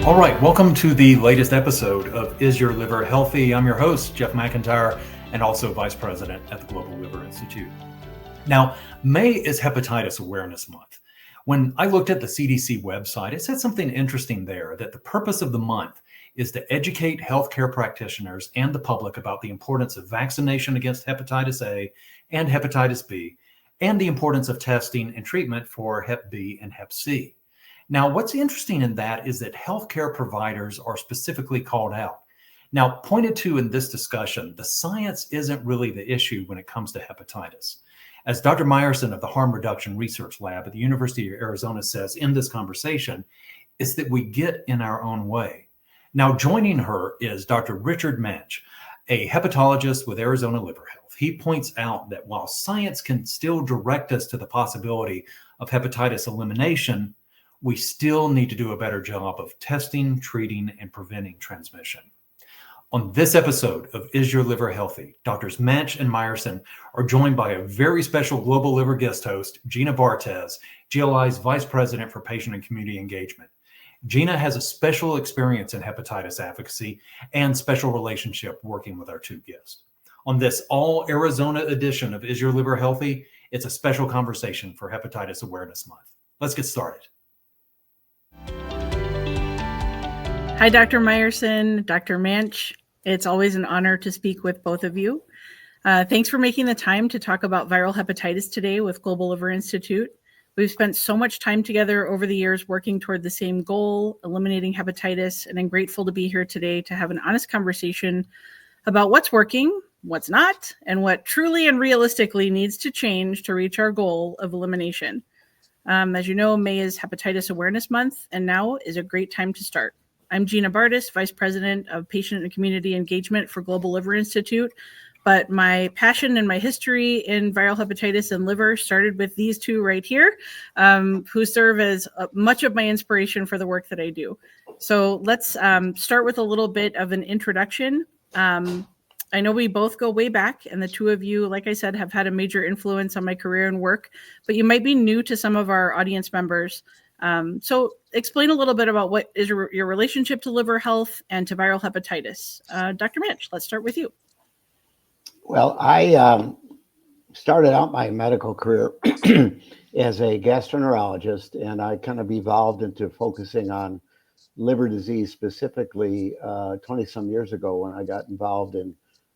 All right, welcome to the latest episode of Is Your Liver Healthy? I'm your host, Jeff McIntyre, and also Vice President at the Global Liver Institute. Now, May is Hepatitis Awareness Month. When I looked at the CDC website, it said something interesting there, that the purpose of the month is to educate healthcare practitioners and the public about the importance of vaccination against hepatitis A and hepatitis B, and the importance of testing and treatment for Hep B and Hep C. Now, what's interesting in that is that healthcare providers are specifically called out. Now, pointed to in this discussion, the science isn't really the issue when it comes to hepatitis. As Dr. Meyerson of the Harm Reduction Research Lab at the University of Arizona says in this conversation, is that we get in our own way. Now, joining her is Dr. Richard Manch, a hepatologist with Arizona Liver Health. He points out that while science can still direct us to the possibility of hepatitis elimination, we still need to do a better job of testing, treating, and preventing transmission. On this episode of Is Your Liver Healthy? Doctors Manch and Meyerson are joined by a very special Global Liver guest host, Gina Bartes, GLI's Vice President for Patient and Community Engagement. Gina has a special experience in hepatitis advocacy and special relationship working with our two guests. On this all Arizona edition of Is Your Liver Healthy? It's a special conversation for Hepatitis Awareness Month. Let's get started. Hi, Dr. Meyerson, Dr. Manch. It's always an honor to speak with both of you. Thanks for making the time to talk about viral hepatitis today with Global Liver Institute. We've spent so much time together over the years working toward the same goal, eliminating hepatitis, and I'm grateful to be here today to have an honest conversation about what's working, what's not, and what truly and realistically needs to change to reach our goal of elimination. As you know, May is Hepatitis Awareness Month, and now is a great time to start. I'm Gina Bartes, Vice President of Patient and Community Engagement for Global Liver Institute, but my passion and my history in viral hepatitis and liver started with these two right here, who serve as much of my inspiration for the work that I do. So let's start with a little bit of an introduction. I know we both go way back, and the two of you, like I said, have had a major influence on my career and work, but you might be new to some of our audience members. So explain a little bit about what is your relationship to liver health and to viral hepatitis. Dr. Manch, let's start with you. Well, I started out my medical career as a gastroenterologist, and I kind of evolved into focusing on liver disease specifically 20 some years ago when I got involved in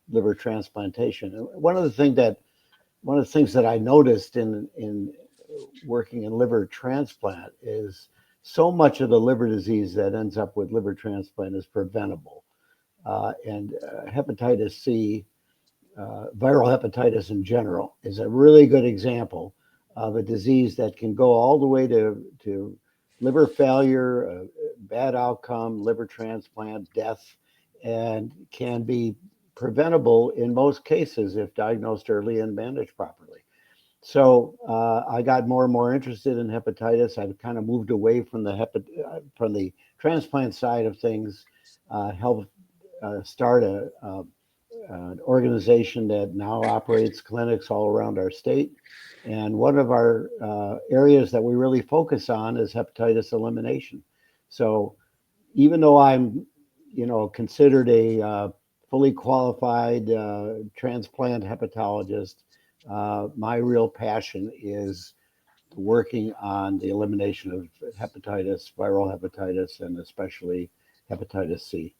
liver transplantation. One of the things that I noticed in working in liver transplant is so much of the liver disease that ends up with liver transplant is preventable. And hepatitis C, viral hepatitis in general, is a really good example of a disease that can go all the way to liver failure, bad outcome, liver transplant, death, and can be preventable in most cases if diagnosed early and managed properly. So I got more and more interested in hepatitis. I've kind of moved away from the transplant side of things, helped start an organization that now operates clinics all around our state. And one of our areas that we really focus on is hepatitis elimination. So even though I'm, considered a fully qualified transplant hepatologist, my real passion is working on the elimination of hepatitis, viral hepatitis, and especially hepatitis C.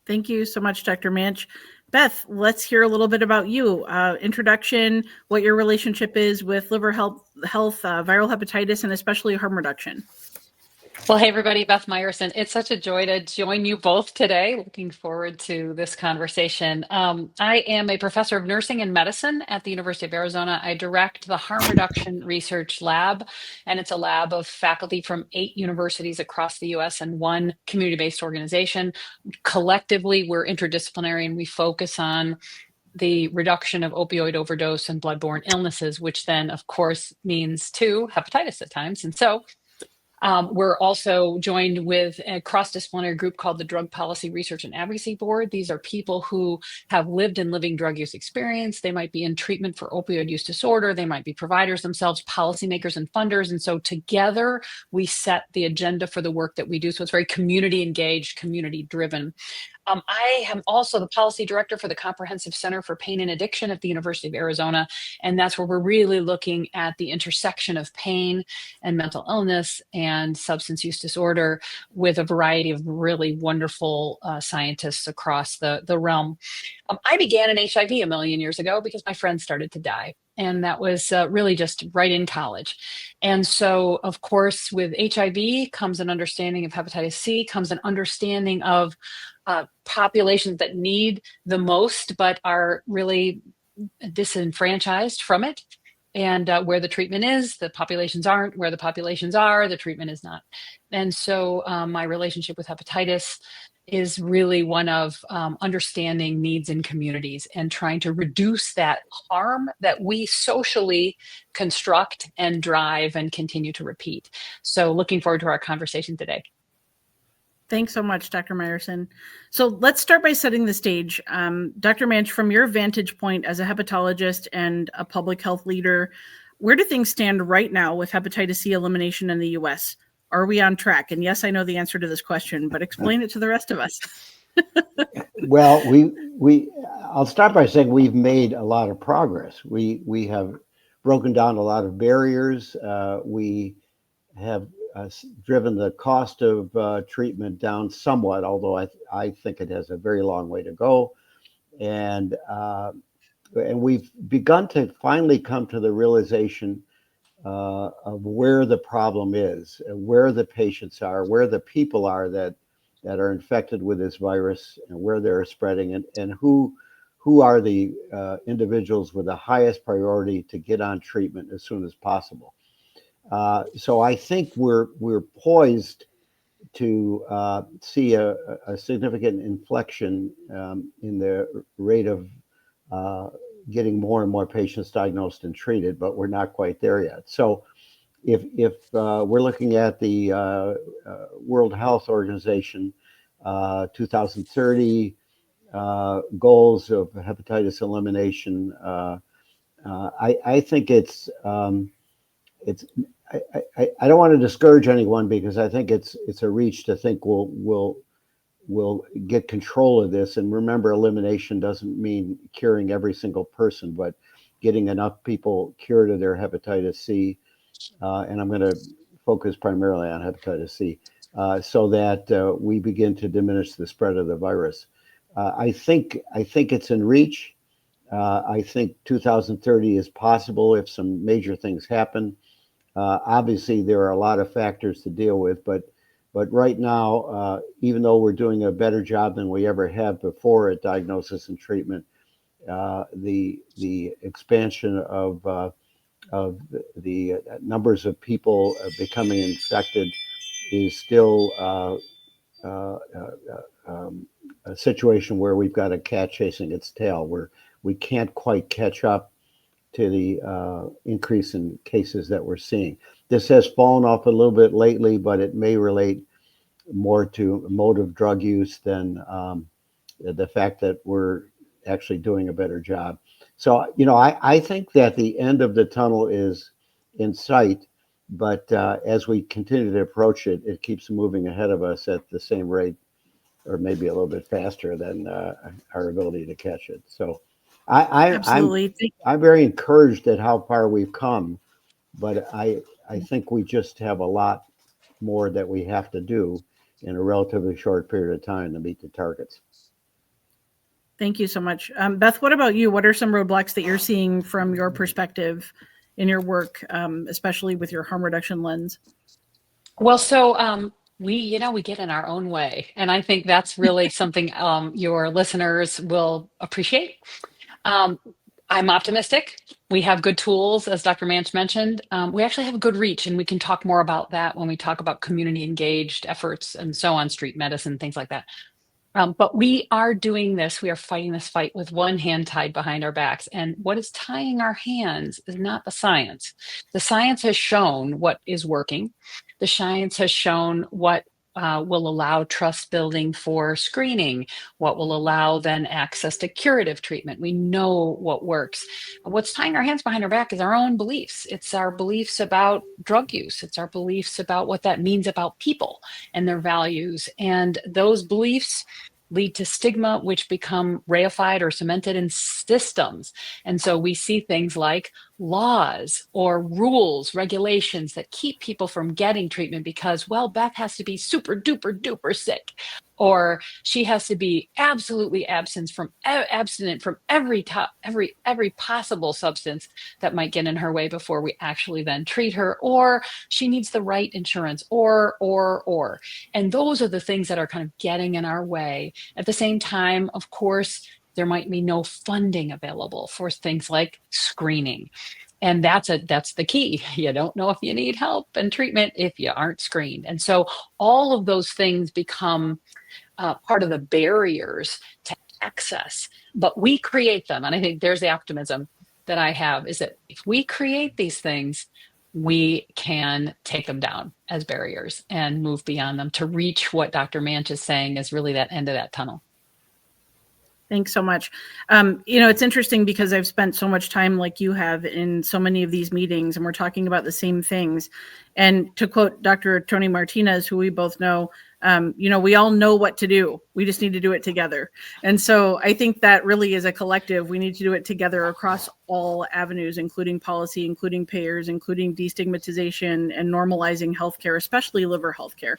Thank you so much, Dr. Manch. Beth, let's hear a little bit about you. Introduction, what your relationship is with liver health, viral hepatitis, and especially harm reduction. Well, hey, everybody, Beth Meyerson. It's such a joy to join you both today. Looking forward to this conversation. I am a professor of nursing and medicine at the University of Arizona. I direct the Harm Reduction Research Lab, and it's a lab of faculty from 8 universities across the U.S. and 1 community-based organization. Collectively, we're interdisciplinary, and we focus on the reduction of opioid overdose and bloodborne illnesses, which then, of course, means too hepatitis at times. And so We're also joined with a cross-disciplinary group called the Drug Policy Research and Advocacy Board. These are people who have lived and living drug use experience. They might be in treatment for opioid use disorder. They might be providers themselves, policymakers and funders. And so together we set the agenda for the work that we do. So it's very community engaged, community driven. I am also the policy director for the Comprehensive Center for Pain and Addiction at the University of Arizona. And that's where we're really looking at the intersection of pain and mental illness and substance use disorder with a variety of really wonderful scientists across the realm. I began in HIV a million years ago because my friends started to die. And that was really just right in college. And so, of course, with HIV comes an understanding of hepatitis C, comes an understanding of populations that need the most, but are really disenfranchised from it. And where the treatment is, the populations aren't. Where the populations are, the treatment is not. And so my relationship with hepatitis is really one of understanding needs in communities and trying to reduce that harm that we socially construct and drive and continue to repeat. So looking forward to our conversation today. Thanks so much, Dr. Meyerson. So let's start by setting the stage. Dr. Manch, from your vantage point as a hepatologist and a public health leader, where do things stand right now with hepatitis C elimination in the U.S.? Are we on track? And yes, I know the answer to this question, but explain it to the rest of us. Well, I'll start by saying we've made a lot of progress. We have broken down a lot of barriers. We have driven the cost of treatment down somewhat, although I think it has a very long way to go. And we've begun to finally come to the realization of where the problem is, where the patients are, where the people are that are infected with this virus, and where they're spreading, and who are the individuals with the highest priority to get on treatment as soon as possible. So I think we're poised to see a significant inflection in the rate of getting more and more patients diagnosed and treated, but we're not quite there yet. So if we're looking at the World Health Organization 2030 goals of hepatitis elimination, I think it's I don't want to discourage anyone, because I think it's a reach to think we'll get control of this. And remember, elimination doesn't mean curing every single person, but getting enough people cured of their hepatitis C. And I'm going to focus primarily on hepatitis C, so that we begin to diminish the spread of the virus. I think it's in reach. I think 2030 is possible if some major things happen. Obviously, there are a lot of factors to deal with, but right now, even though we're doing a better job than we ever have before at diagnosis and treatment, the expansion of the numbers of people becoming infected is still a situation where we've got a cat chasing its tail, where we can't quite catch up to the increase in cases that we're seeing. This has fallen off a little bit lately, but it may relate more to mode of drug use than the fact that we're actually doing a better job. So, I think that the end of the tunnel is in sight, but as we continue to approach it, it keeps moving ahead of us at the same rate, or maybe a little bit faster than our ability to catch it. So I'm very encouraged at how far we've come, but I think we just have a lot more that we have to do in a relatively short period of time to meet the targets. Thank you so much. Beth, what about you? What are some roadblocks that you're seeing from your perspective in your work, especially with your harm reduction lens? Well, so we get in our own way, and I think that's really something your listeners will appreciate. I'm optimistic. We have good tools, as Dr. Manch mentioned. We actually have a good reach, and we can talk more about that when we talk about community engaged efforts and so on, street medicine, things like that. But we are doing this. We are fighting this fight with one hand tied behind our backs. And what is tying our hands is not the science. The science has shown what is working. The science has shown what will allow trust building for screening, what will allow then access to curative treatment. We know what works. What's tying our hands behind our back is our own beliefs. It's our beliefs about drug use. It's our beliefs about what that means about people and their values. And those beliefs lead to stigma, which become reified or cemented in systems. And so we see things like laws or rules, regulations that keep people from getting treatment because, well, Beth has to be super duper duper sick, or she has to be absolutely abstinent from every possible substance that might get in her way before we actually then treat her, or she needs the right insurance, or. And those are the things that are kind of getting in our way. At the same time, of course, there might be no funding available for things like screening. And that's the key. You don't know if you need help and treatment if you aren't screened. And so all of those things become part of the barriers to access, but we create them. And I think there's the optimism that I have, is that if we create these things, we can take them down as barriers and move beyond them to reach what Dr. Manch is saying is really that end of that tunnel. Thanks so much. It's interesting because I've spent so much time like you have in so many of these meetings, and we're talking about the same things. And to quote Dr. Tony Martinez, who we both know, we all know what to do. We just need to do it together. And so I think that really is a collective. We need to do it together across all avenues, including policy, including payers, including destigmatization and normalizing healthcare, especially liver healthcare.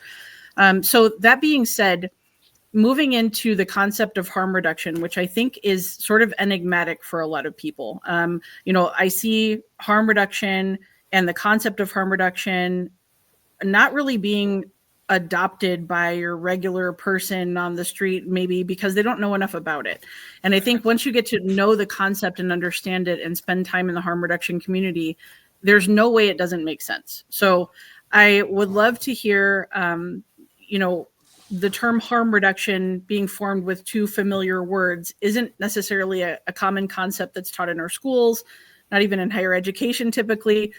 So that being said, moving into the concept of harm reduction, which I think is sort of enigmatic for a lot of people. I see harm reduction and the concept of harm reduction not really being adopted by your regular person on the street, maybe because they don't know enough about it. And I think once you get to know the concept and understand it and spend time in the harm reduction community, there's no way it doesn't make sense. So I would love to hear, the term harm reduction being formed with two familiar words isn't necessarily a common concept that's taught in our schools, not even in higher education typically.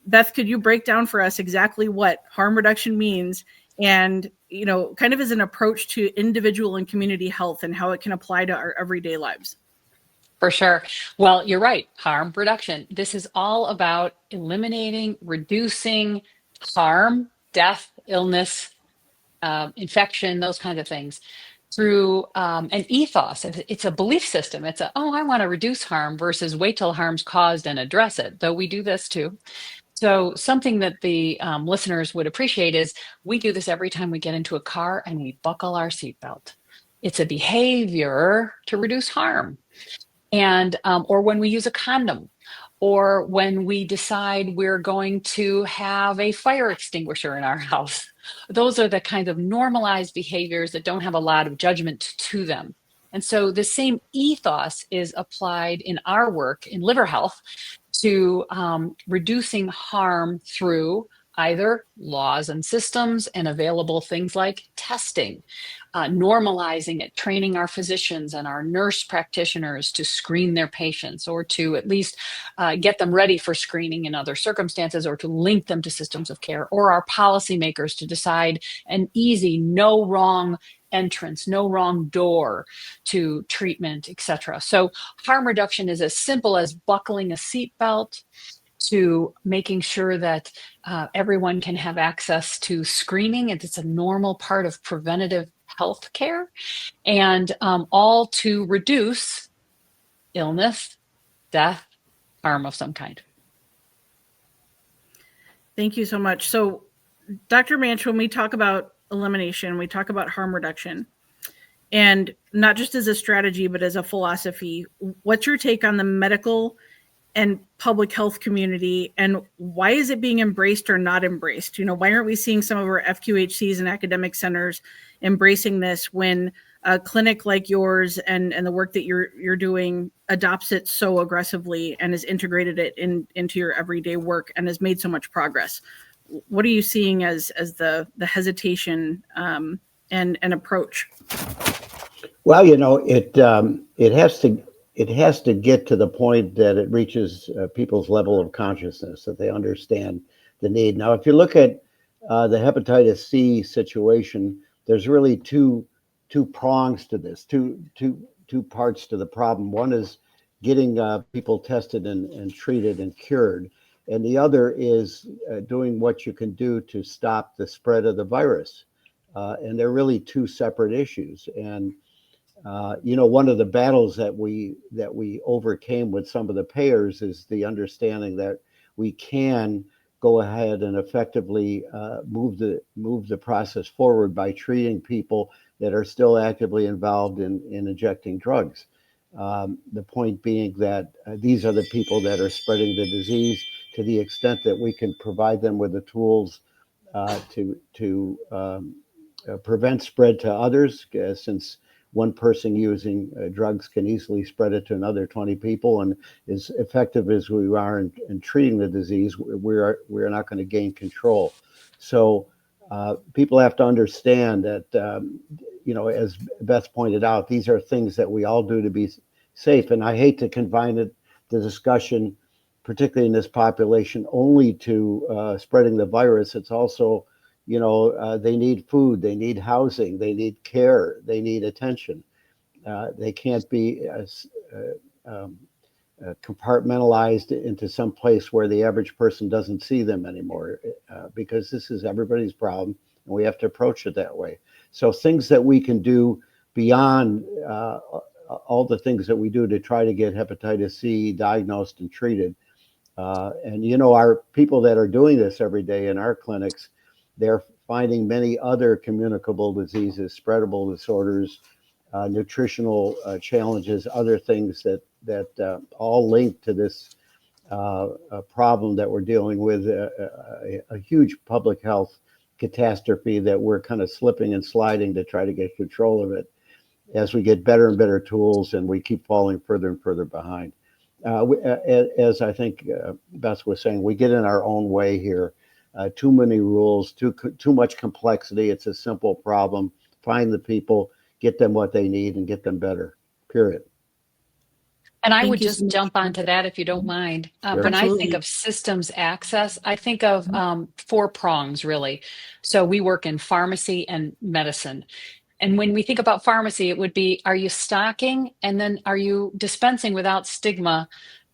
Beth, could you break down for us exactly what harm reduction means and, kind of as an approach to individual and community health and how it can apply to our everyday lives? For sure. Well, you're right. Harm reduction. This is all about eliminating, reducing harm, death, illness, infection, those kinds of things through an ethos. It's a belief system. It's I want to reduce harm versus wait till harm's caused and address it, though we do this too. So something that the listeners would appreciate is we do this every time we get into a car and we buckle our seatbelt. It's a behavior to reduce harm. And or when we use a condom, or when we decide we're going to have a fire extinguisher in our house. Those are the kinds of normalized behaviors that don't have a lot of judgment to them. And so the same ethos is applied in our work in liver health to reducing harm through either laws and systems and available things like testing, normalizing it, training our physicians and our nurse practitioners to screen their patients, or to at least get them ready for screening in other circumstances, or to link them to systems of care, or our policymakers to decide an easy, no wrong entrance, no wrong door to treatment, etc. So harm reduction is as simple as buckling a seatbelt, to making sure that everyone can have access to screening. It's a normal part of preventative health care, and all to reduce illness, death, harm of some kind. Thank you so much. So, Dr. Manch, when we talk about elimination, we talk about harm reduction, and not just as a strategy, but as a philosophy. What's your take on the medical and public health community, and why is it being embraced or not embraced? Why aren't we seeing some of our FQHCs and academic centers embracing this when a clinic like yours and the work that you're doing adopts it so aggressively and has integrated it into your everyday work and has made so much progress? What are you seeing as the hesitation and approach? Well, it has to get to the point that it reaches people's level of consciousness, that they understand the need. Now, if you look at the hepatitis C situation, there's really two prongs to this, two parts to the problem. One is getting people tested and treated and cured, and the other is doing what you can do to stop the spread of the virus. And they're really two separate issues. And one of the battles that we overcame with some of the payers is the understanding that we can go ahead and effectively move the process forward by treating people that are still actively involved in injecting drugs. The point being that these are the people that are spreading the disease. To the extent that we can provide them with the tools to prevent spread to others, since one person using drugs can easily spread it to another 20 people. And as effective as we are in treating the disease, we're not going to gain control. So people have to understand that, as Beth pointed out, these are things that we all do to be safe. And I hate to confine the discussion, particularly in this population, only to spreading the virus. It's also, they need food, they need housing, they need care, they need attention. They can't be compartmentalized into some place where the average person doesn't see them anymore, because this is everybody's problem, and we have to approach it that way. So things that we can do beyond all the things that we do to try to get hepatitis C diagnosed and treated. And our people that are doing this every day in our clinics, they're finding many other communicable diseases, spreadable disorders, nutritional challenges, other things that all link to this problem that we're dealing with, a huge public health catastrophe that we're kind of slipping and sliding to try to get control of it as we get better and better tools and we keep falling further and further behind. As I think Beth was saying, we get in our own way here. Too many rules, too much complexity. It's a simple problem. Find the people, get them what they need, and get them better, period. And I Thank would you just so much. jump onto that if you don't mind. Sure. When I think Absolutely. of systems access, I think of 4 prongs, really. So we work in pharmacy and medicine. And when we think about pharmacy, it would be, are you stocking? And then are you dispensing without stigma,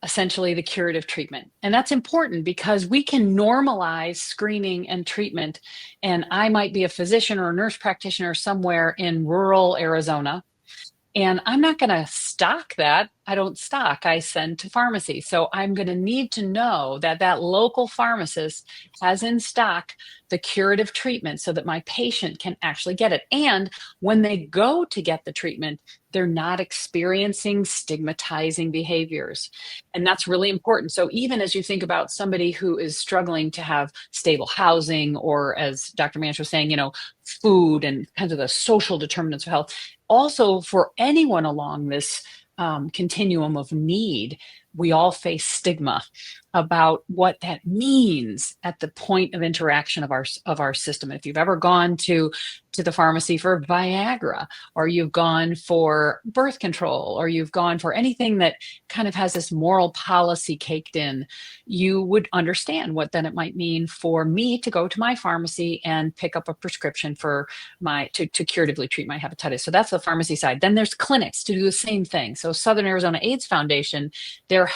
essentially the curative treatment? And that's important because we can normalize screening and treatment. And I might be a physician or a nurse practitioner somewhere in rural Arizona, and I'm not going to stock that. I don't stock, I send to pharmacy. So I'm going to need to know that that local pharmacist has in stock the curative treatment so that my patient can actually get it. And when they go to get the treatment, they're not experiencing stigmatizing behaviors. And that's really important. So even as you think about somebody who is struggling to have stable housing, or as Dr. Manch was saying, food and kind of the social determinants of health, also for anyone along this continuum of need, we all face stigma about what that means at the point of interaction of our system. If you've ever gone to the pharmacy for Viagra, or you've gone for birth control, or you've gone for anything that kind of has this moral policy caked in, you would understand what then it might mean for me to go to my pharmacy and pick up a prescription for to curatively treat my hepatitis. So that's the pharmacy side. Then there's clinics to do the same thing. So Southern Arizona AIDS Foundation, their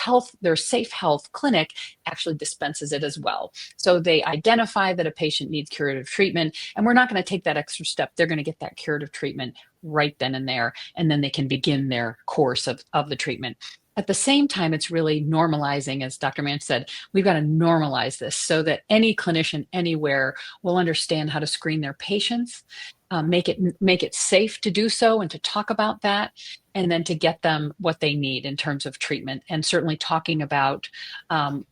Safe Health clinic actually dispenses it as well. So they identify that a patient needs curative treatment, and we're not going to take that extra step. They're going to get that curative treatment right then and there, and then they can begin their course of the treatment. At the same time, it's really normalizing, as Dr. Manch said, we've got to normalize this so that any clinician anywhere will understand how to screen their patients, make it safe to do so and to talk about that, and then to get them what they need in terms of treatment. And certainly talking about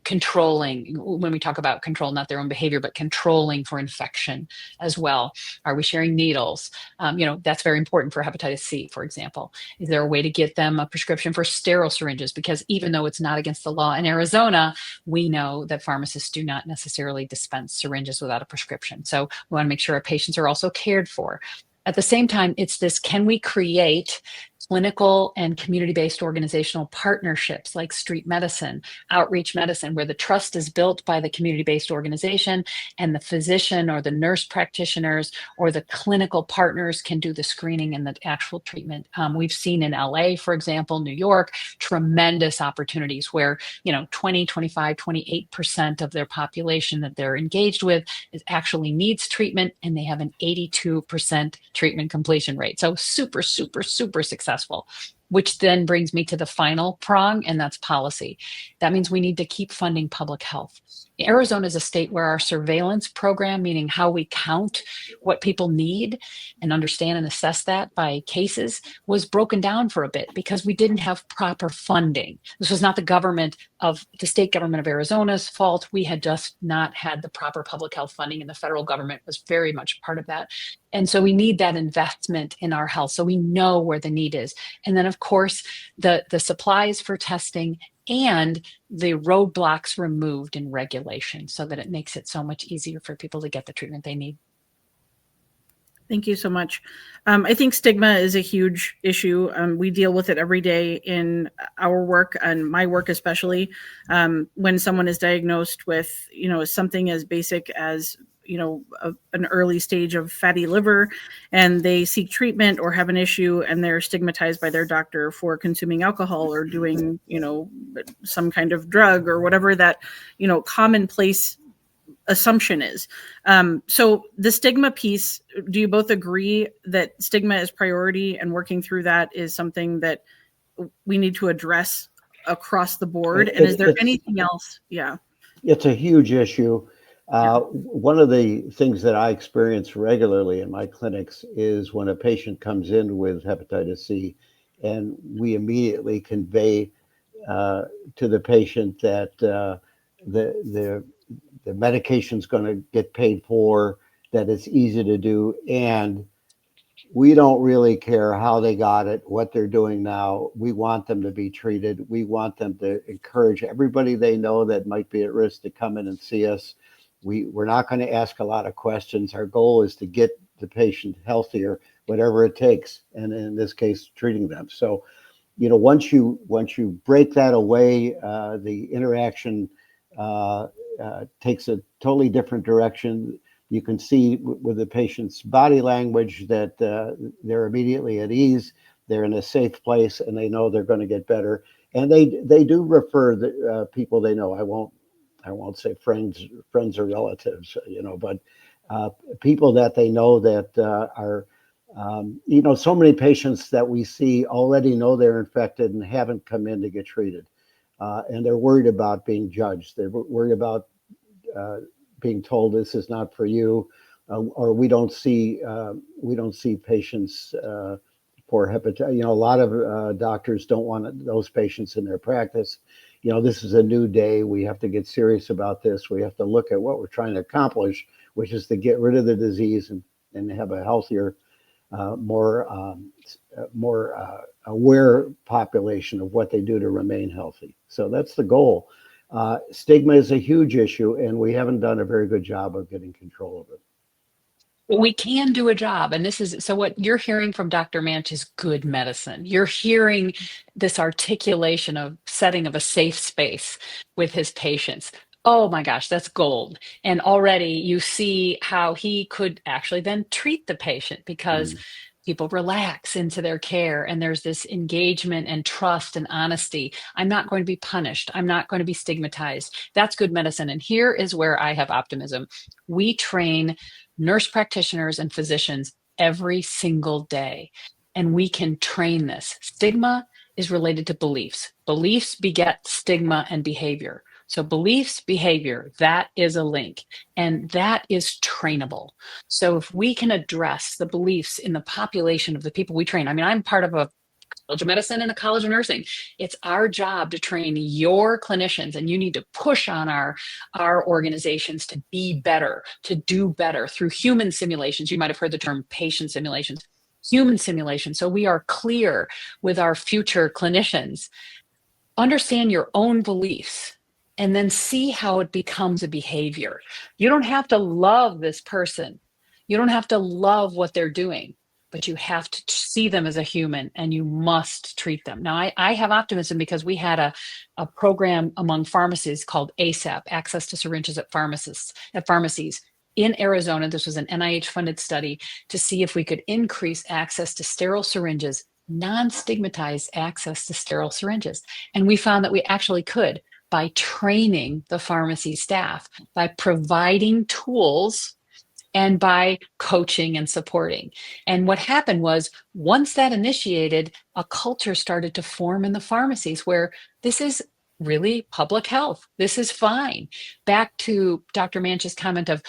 controlling, when we talk about control, not their own behavior, but controlling for infection as well. Are we sharing needles? That's very important for hepatitis C, for example. Is there a way to get them a prescription for sterile syringes? Because even though it's not against the law in Arizona, we know that pharmacists do not necessarily dispense syringes without a prescription. So we want to make sure our patients are also cared for. At the same time, it's this, can we create clinical and community-based organizational partnerships like street medicine, outreach medicine, where the trust is built by the community-based organization and the physician or the nurse practitioners or the clinical partners can do the screening and the actual treatment. We've seen in LA, for example, New York, tremendous opportunities where 20, 25, 28% of their population that they're engaged with actually needs treatment, and they have an 82% treatment completion rate. So super, super, super successful, which then brings me to the final prong, and that's policy. That means we need to keep funding public health. Arizona is a state where our surveillance program, meaning how we count what people need and understand and assess that by cases, was broken down for a bit because we didn't have proper funding. This was not the state government of Arizona's fault. We had just not had the proper public health funding, and the federal government was very much part of that. And so we need that investment in our health so we know where the need is. And then, of course, the supplies for testing and the roadblocks removed in regulation so that it makes it so much easier for people to get the treatment they need. Thank you so much. I think stigma is a huge issue. We deal with it every day in our work, and my work especially. When someone is diagnosed with, something as basic as, an early stage of fatty liver, and they seek treatment or have an issue, and they're stigmatized by their doctor for consuming alcohol or doing, some kind of drug or whatever that, commonplace assumption is. So the stigma piece, do you both agree that stigma is priority and working through that is something that we need to address across the board? And is there anything else? Yeah. It's a huge issue. One of the things that I experience regularly in my clinics is when a patient comes in with hepatitis C, and we immediately convey to the patient that the medication's going to get paid for, that it's easy to do, and we don't really care how they got it, what they're doing now. We want them to be treated. We want them to encourage everybody they know that might be at risk to come in and see us. We're not going to ask a lot of questions. Our goal is to get the patient healthier, whatever it takes, and in this case, treating them. So, once you break that away, the interaction takes a totally different direction. You can see with the patient's body language that they're immediately at ease. They're in a safe place, and they know they're going to get better. And they do refer the people they know. I won't say friends or relatives, but people that they know that are, so many patients that we see already know they're infected and haven't come in to get treated. And they're worried about being judged. They're worried about being told this is not for you, or we don't see patients for hepatitis. A lot of doctors don't want those patients in their practice. This is a new day. We have to get serious about this. We have to look at what we're trying to accomplish, which is to get rid of the disease and have a healthier, more aware population of what they do to remain healthy. So that's the goal. Stigma is a huge issue, and we haven't done a very good job of getting control of it. We can do a job. And so what you're hearing from Dr. Manch is good medicine. You're hearing this articulation of setting of a safe space with his patients. Oh my gosh, that's gold. And already you see how he could actually then treat the patient because people relax into their care, and there's this engagement and trust and honesty. I'm not going to be punished. I'm not going to be stigmatized. That's good medicine. And here is where I have optimism. We train nurse practitioners and physicians every single day, and we can train this. Stigma is related to beliefs. Beliefs beget stigma and behavior. So beliefs, behavior, that is a link, and that is trainable. So if we can address the beliefs in the population of the people we train, I'm part of a College of Medicine and a College of Nursing. It's our job to train your clinicians, and you need to push on our organizations to be better, to do better through human simulations. You might have heard the term patient simulations, human simulations. So we are clear with our future clinicians. Understand your own beliefs and then see how it becomes a behavior. You don't have to love this person. You don't have to love what they're doing. but you have to see them as a human and you must treat them. Now, I have optimism because we had a program among pharmacies called ASAP, Access to Syringes at Pharmacies in Arizona. This was an NIH funded study to see if we could increase access to sterile syringes, non-stigmatized access to sterile syringes. And we found that we actually could by training the pharmacy staff, by providing tools, and by coaching and supporting. And what happened was, once that initiated, a culture started to form in the pharmacies where this is really public health. This is fine. Back to Dr. Manch's comment of,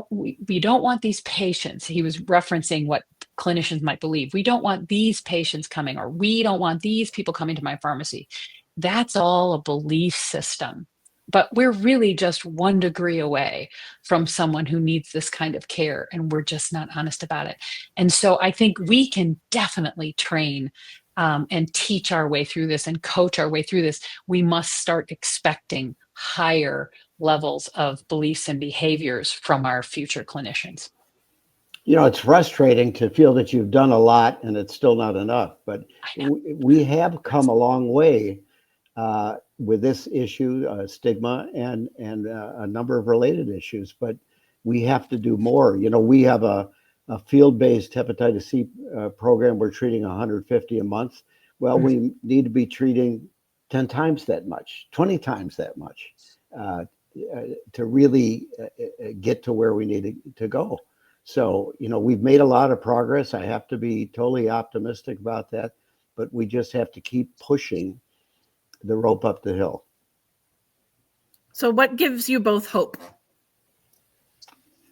we don't want these patients. He was referencing what clinicians might believe. We don't want these patients coming, or we don't want these people coming to my pharmacy. That's all a belief system. But we're really just 1 degree away from someone who needs this kind of care, and we're just not honest about it. And so I think we can definitely train and teach our way through this and coach our way through this. We must start expecting higher levels of beliefs and behaviors from our future clinicians. You know, it's frustrating to feel that you've done a lot and it's still not enough, but we have come a long way with this issue, stigma, and a number of related issues, but we have to do more. You know, we have a field-based hepatitis C program. We're treating 150 a month. Well, we need to be treating 10 times that much, 20 times that much to really get to where we need to go. So, you know, we've made a lot of progress. I have to be totally optimistic about that, but we just have to keep pushing the rope up the hill. So what gives you both hope?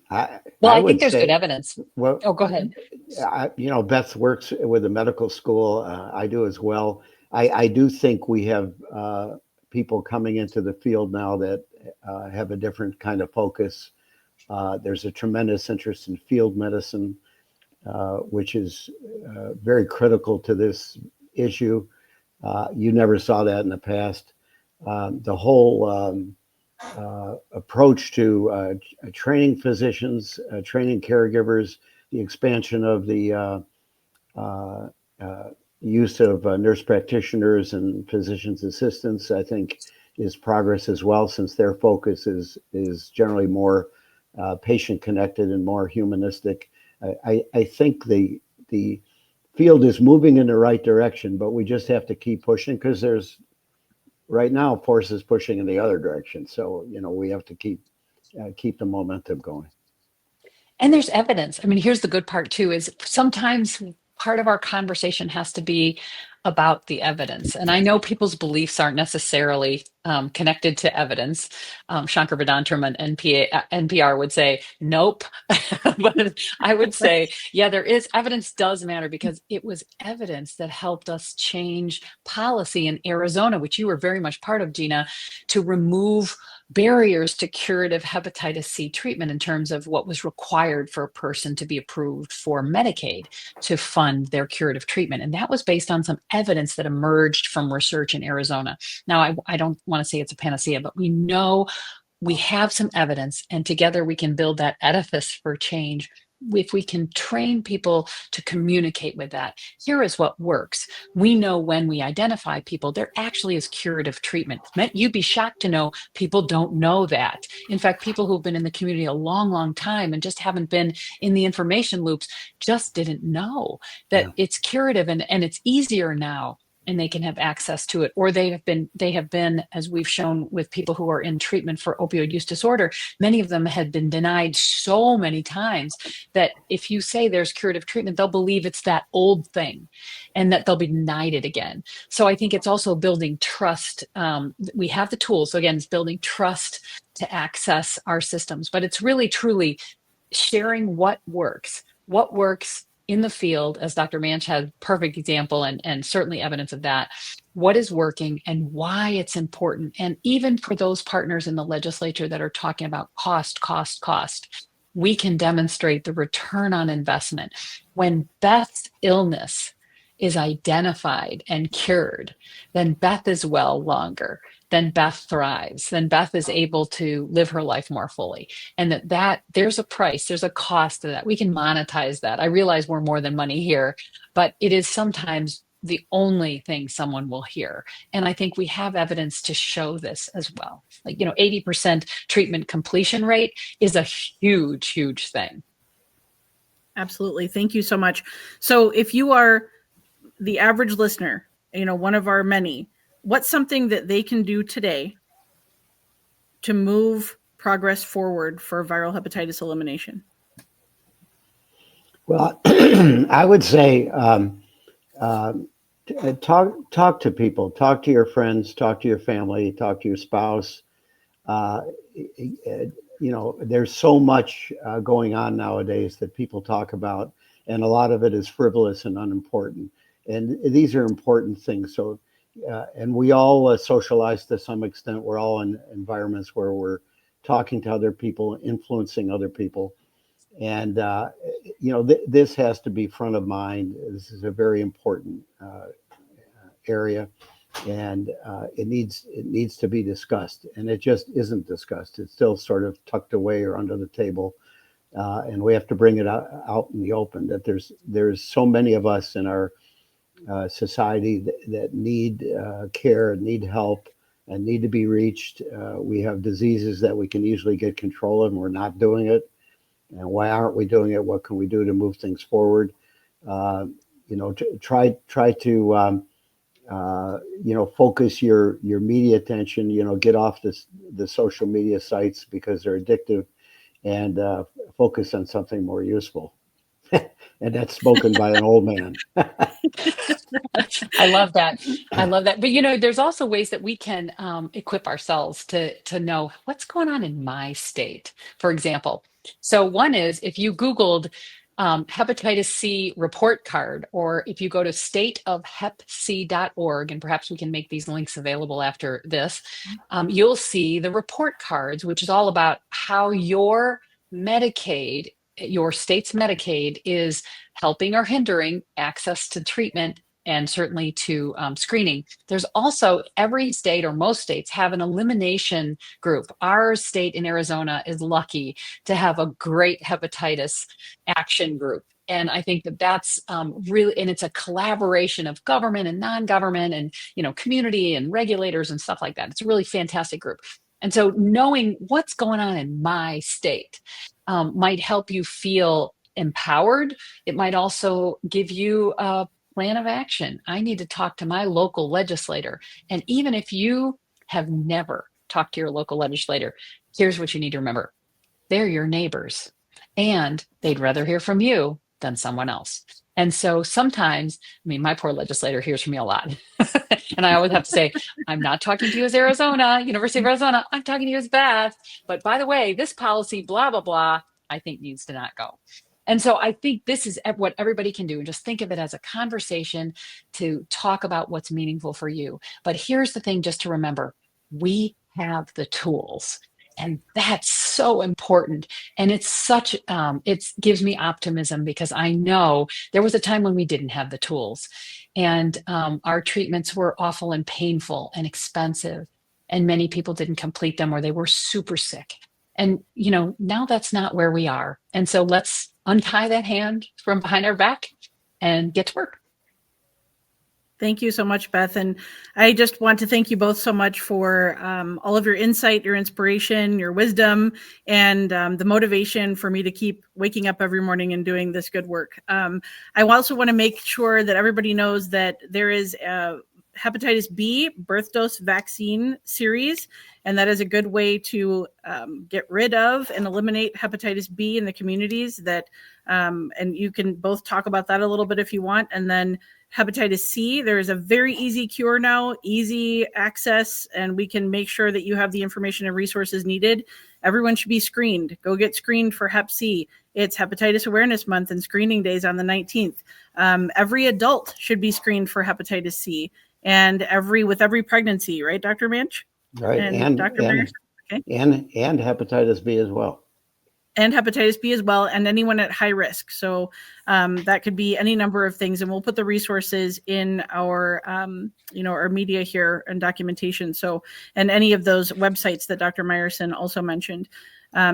I think there's good evidence. Well, go ahead. You know, Beth works with a medical school. I do as well. I do think we have people coming into the field now that have a different kind of focus. There's a tremendous interest in field medicine, which is very critical to this issue. You never saw that in the past. The whole approach to training physicians, training caregivers, the expansion of the use of nurse practitioners and physicians' assistants, I think, is progress as well, since their focus is generally more patient-connected and more humanistic. I think the field is moving in the right direction, but we just have to keep pushing, because there's right now forces pushing in the other direction. So, you know, we have to keep the momentum going. And there's evidence. I mean, here's the good part too, is sometimes part of our conversation has to be about the evidence. And I know people's beliefs aren't necessarily connected to evidence. Shankar Vedantam and NPR would say, nope. But I would say, yeah, there is evidence does matter, because it was evidence that helped us change policy in Arizona, which you were very much part of, Gina, to remove barriers to curative hepatitis C treatment in terms of what was required for a person to be approved for Medicaid to fund their curative treatment. And that was based on some evidence that emerged from research in Arizona. Now, I don't want to say it's a panacea, but we know we have some evidence, and together we can build that edifice for change. If we can train people to communicate with that, here is what works. We know when we identify people, there actually is curative treatment. You'd be shocked to know people don't know that. In fact, people who've been in the community a long, long time and just haven't been in the information loops just didn't know that it's curative, and it's easier now, and they can have access to it. Or they have been, as we've shown with people who are in treatment for opioid use disorder, many of them had been denied so many times that if you say there's curative treatment, they'll believe it's that old thing and that they'll be denied it again. So I think it's also building trust. We have the tools. So again, it's building trust to access our systems, but it's really, truly sharing what works in the field, as Dr. Manch had perfect example and certainly evidence of that, what is working and why it's important. And even for those partners in the legislature that are talking about cost, we can demonstrate the return on investment. When Beth's illness is identified and cured, then Beth is well longer. then Beth thrives. Then Beth is able to live her life more fully. And that there's a price, there's a cost to that. We can monetize that. I realize we're more than money here, but it is sometimes the only thing someone will hear. And I think we have evidence to show this as well. Like, 80% treatment completion rate is a huge, huge thing. Absolutely. Thank you so much. So if you are the average listener, one of our many, what's something that they can do today to move progress forward for viral hepatitis elimination? Well, I would say talk to people, talk to your friends, talk to your family, talk to your spouse. There's so much going on nowadays that people talk about, and a lot of it is frivolous and unimportant. And these are important things. So, and we all socialize to some extent. We're all in environments where we're talking to other people, influencing other people. And, this has to be front of mind. This is a very important area, and it needs to be discussed. And it just isn't discussed. It's still sort of tucked away or under the table. And we have to bring it out in the open, that there's so many of us in our society that need care, need help, and need to be reached. We have diseases that we can usually get control of, and we're not doing it. And why aren't we doing it? What can we do to move things forward? Try to focus your media attention. Get off the social media sites because they're addictive, and focus on something more useful. And that's spoken by an old man. I love that. But there's also ways that we can equip ourselves to know what's going on in my state, for example. So one is, if you Googled hepatitis C report card, or if you go to stateofhepc.org, and perhaps we can make these links available after this, you'll see the report cards, which is all about how your state's Medicaid is helping or hindering access to treatment, and certainly to screening. There's also, every state, or most states, have an elimination group. Our state in Arizona is lucky to have a great hepatitis action group. And I think that's really, and it's a collaboration of government and non-government and, community and regulators and stuff like that. It's a really fantastic group. And so knowing what's going on in my state might help you feel empowered. It might also give you a plan of action. I need to talk to my local legislator. And even if you have never talked to your local legislator, here's what you need to remember. They're your neighbors, and they'd rather hear from you than someone else. And so sometimes, my poor legislator hears from me a lot. And I always have to say, I'm not talking to you as University of Arizona. I'm talking to you as Beth. But by the way, this policy, blah, blah, blah, I think needs to not go. And so I think this is what everybody can do, and just think of it as a conversation to talk about what's meaningful for you. But here's the thing, just to remember, we have the tools. And that's so important. And it's it gives me optimism, because I know there was a time when we didn't have the tools, and our treatments were awful and painful and expensive, and many people didn't complete them, or they were super sick. And, now that's not where we are. And so let's untie that hand from behind our back and get to work. Thank you so much, Beth. And I just want to thank you both so much for all of your insight, your inspiration, your wisdom, and the motivation for me to keep waking up every morning and doing this good work. I also want to make sure that everybody knows that there is a hepatitis B birth dose vaccine series, and that is a good way to get rid of and eliminate hepatitis B in the communities. And you can both talk about that a little bit if you want. And then hepatitis C, there is a very easy cure now, easy access, and we can make sure that you have the information and resources needed. Everyone should be screened. Go get screened for Hep C. It's Hepatitis Awareness Month, and screening days on the 19th. Every adult should be screened for hepatitis C, and with every pregnancy, right, Dr. Manch? Right, and Dr. Meyerson? Okay. And hepatitis B as well. and hepatitis B as well, and anyone at high risk. So that could be any number of things, and we'll put the resources in our, our media here and documentation. So, and any of those websites that Dr. Meyerson also mentioned.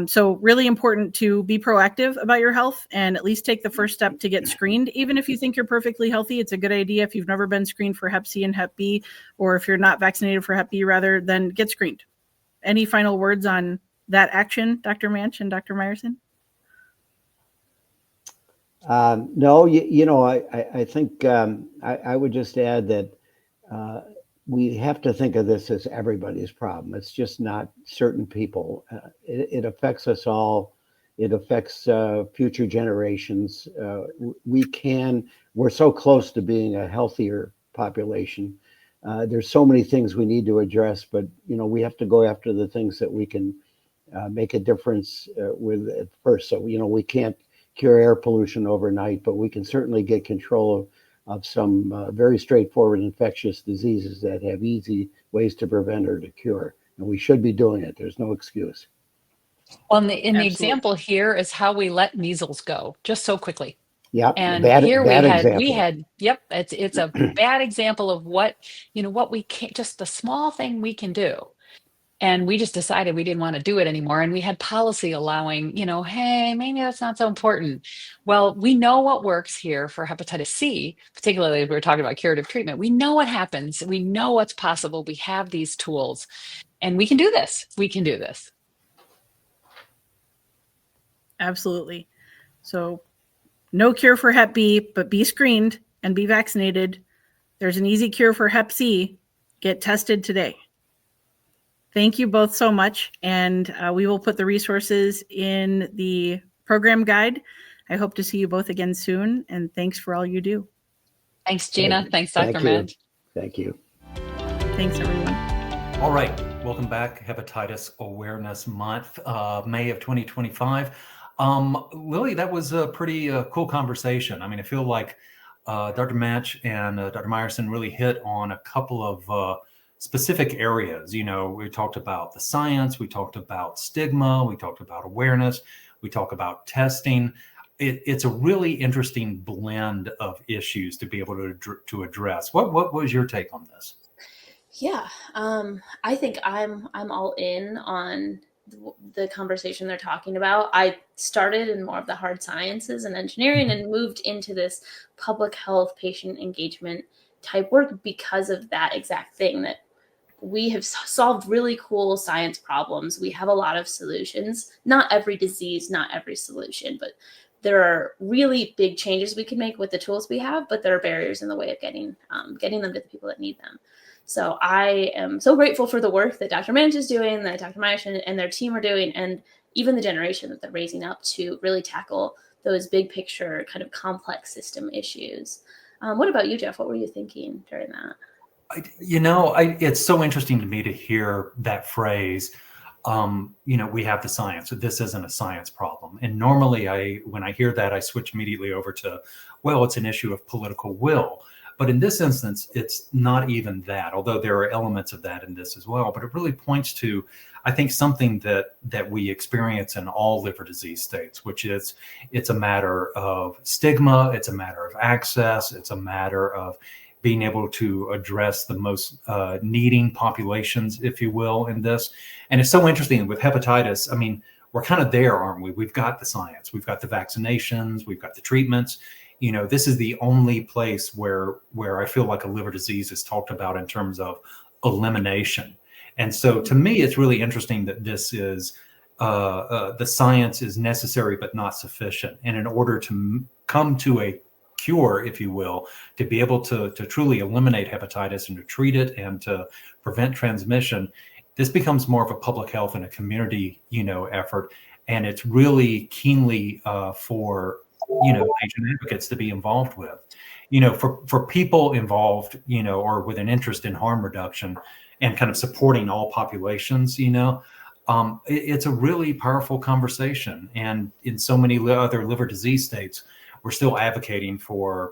So really important to be proactive about your health and at least take the first step to get screened. Even if you think you're perfectly healthy, it's a good idea if you've never been screened for Hep C and Hep B, or if you're not vaccinated for Hep B, rather, then get screened. Any final words on that action, Dr. Manch and Dr. Meyerson? No, I think I would just add that we have to think of this as everybody's problem. It's just not certain people. It affects us all. It affects future generations. We're so close to being a healthier population. There's so many things we need to address, but we have to go after the things that we can make a difference with at first. So we can't cure air pollution overnight, but we can certainly get control of some very straightforward infectious diseases that have easy ways to prevent or to cure. And we should be doing it. There's no excuse. Well, the example here is how we let measles go just so quickly. Yeah, and bad here example. we had, yep, it's a bad example of what we can't, just the small thing we can do. And we just decided we didn't want to do it anymore. And we had policy allowing, hey, maybe that's not so important. Well, we know what works here for hepatitis C, particularly if we were talking about curative treatment. We know what happens. We know what's possible. We have these tools and we can do this. We can do this. Absolutely. So no cure for Hep B, but be screened and be vaccinated. There's an easy cure for Hep C. Get tested today. Thank you both so much. And we will put the resources in the program guide. I hope to see you both again soon. And thanks for all you do. Thanks, Gina. Thanks, Dr. Manch. Thank you. Thanks, everyone. All right. Welcome back. Hepatitis Awareness Month, May of 2025. Lily, that was a pretty cool conversation. I mean, I feel like Dr. Manch and Dr. Meyerson really hit on a couple of specific areas. We talked about the science, we talked about stigma, we talked about awareness, we talked about testing. It's a really interesting blend of issues to be able to address. What was your take on this? Yeah, I think I'm all in on the conversation they're talking about. I started in more of the hard sciences and engineering and moved into this public health patient engagement type work because of that exact thing, that we have solved really cool science problems. We have a lot of solutions, not every disease, not every solution, but there are really big changes we can make with the tools we have, but there are barriers in the way of getting them to the people that need them. So I am so grateful for the work that Dr. Manch is doing, that Dr. Meyerson and their team are doing, and even the generation that they're raising up to really tackle those big picture kind of complex system issues. What about you, Jeff? What were you thinking during that? It's so interesting to me to hear that phrase. We have the science. This isn't a science problem. And normally when I hear that, I switch immediately over to, well, it's an issue of political will. But in this instance, it's not even that, although there are elements of that in this as well. But it really points to, I think, something that we experience in all liver disease states, which is it's a matter of stigma, it's a matter of access, it's a matter of being able to address the most needing populations, if you will, in this. And it's so interesting with hepatitis. I mean, we're kind of there, aren't we? We've got the science, we've got the vaccinations, we've got the treatments. This is the only place where I feel like a liver disease is talked about in terms of elimination. And so to me, it's really interesting that this is the science is necessary, but not sufficient. And in order to come to a cure, if you will, to be able to truly eliminate hepatitis and to treat it and to prevent transmission, this becomes more of a public health and a community, effort. And it's really keenly for, patient advocates to be involved with, for people involved, or with an interest in harm reduction and kind of supporting all populations, it's a really powerful conversation. And in so many other liver disease states, we're still advocating for,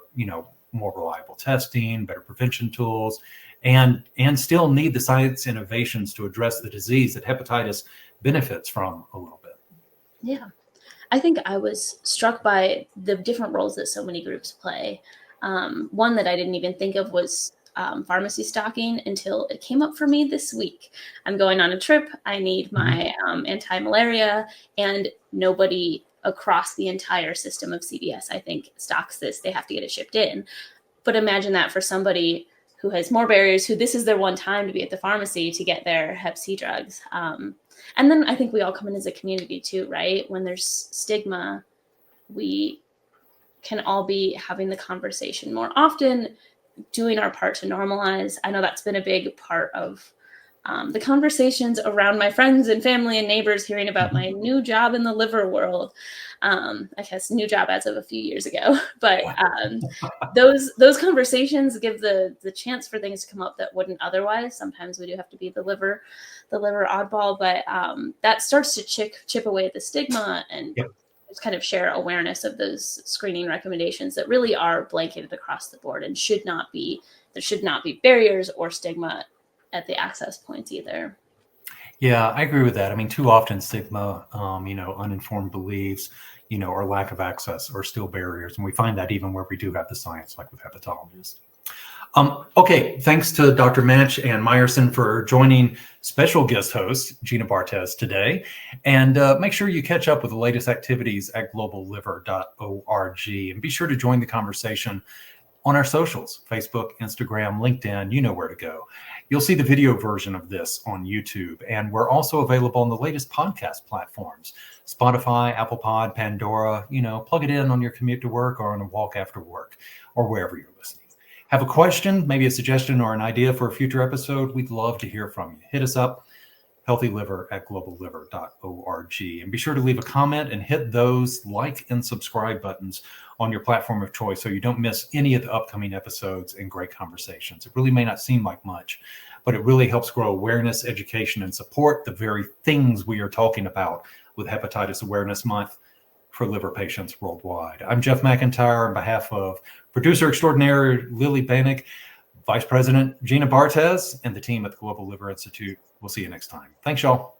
more reliable testing, better prevention tools, and still need the science innovations to address the disease that hepatitis benefits from a little bit. Yeah. I think I was struck by the different roles that so many groups play. One that I didn't even think of was pharmacy stocking until it came up for me this week. I'm going on a trip. I need my anti-malaria, and nobody across the entire system of CVS, I think, stocks this. They have to get it shipped in. But imagine that for somebody who has more barriers, who this is their one time to be at the pharmacy to get their Hep C drugs. And then I think we all come in as a community too, right? When there's stigma, we can all be having the conversation more often, doing our part to normalize. I know that's been a big part of the conversations around my friends and family and neighbors hearing about my new job in the liver world. I guess new job as of a few years ago, but those conversations give the chance for things to come up that wouldn't otherwise. Sometimes we do have to be the liver oddball, but that starts to chip away at the stigma and just kind of share awareness of those screening recommendations that really are blanketed across the board and there should not be barriers or stigma at the access points either. Yeah, I agree with that. I mean, too often stigma, uninformed beliefs, or lack of access are still barriers. And we find that even where we do have the science, like with hepatologists. Okay, thanks to Dr. Manch and Meyerson for joining special guest host Gina Bartes today. And make sure you catch up with the latest activities at globalliver.org. And be sure to join the conversation on our socials, Facebook, Instagram, LinkedIn, you know where to go. You'll see the video version of this on YouTube. And we're also available on the latest podcast platforms, Spotify, Apple Pod, Pandora. Plug it in on your commute to work or on a walk after work or wherever you're listening. Have a question, maybe a suggestion or an idea for a future episode? We'd love to hear from you. Hit us up, healthyliver@globalliver.org. And be sure to leave a comment and hit those like and subscribe buttons on your platform of choice so you don't miss any of the upcoming episodes and great conversations. It really may not seem like much, but it really helps grow awareness, education, and support the very things we are talking about with Hepatitis Awareness Month for liver patients worldwide. I'm Jeff McIntyre on behalf of producer extraordinaire Lily Bannock, Vice President Gina Bartes, and the team at the Global Liver Institute. We'll see you next time. Thanks, y'all.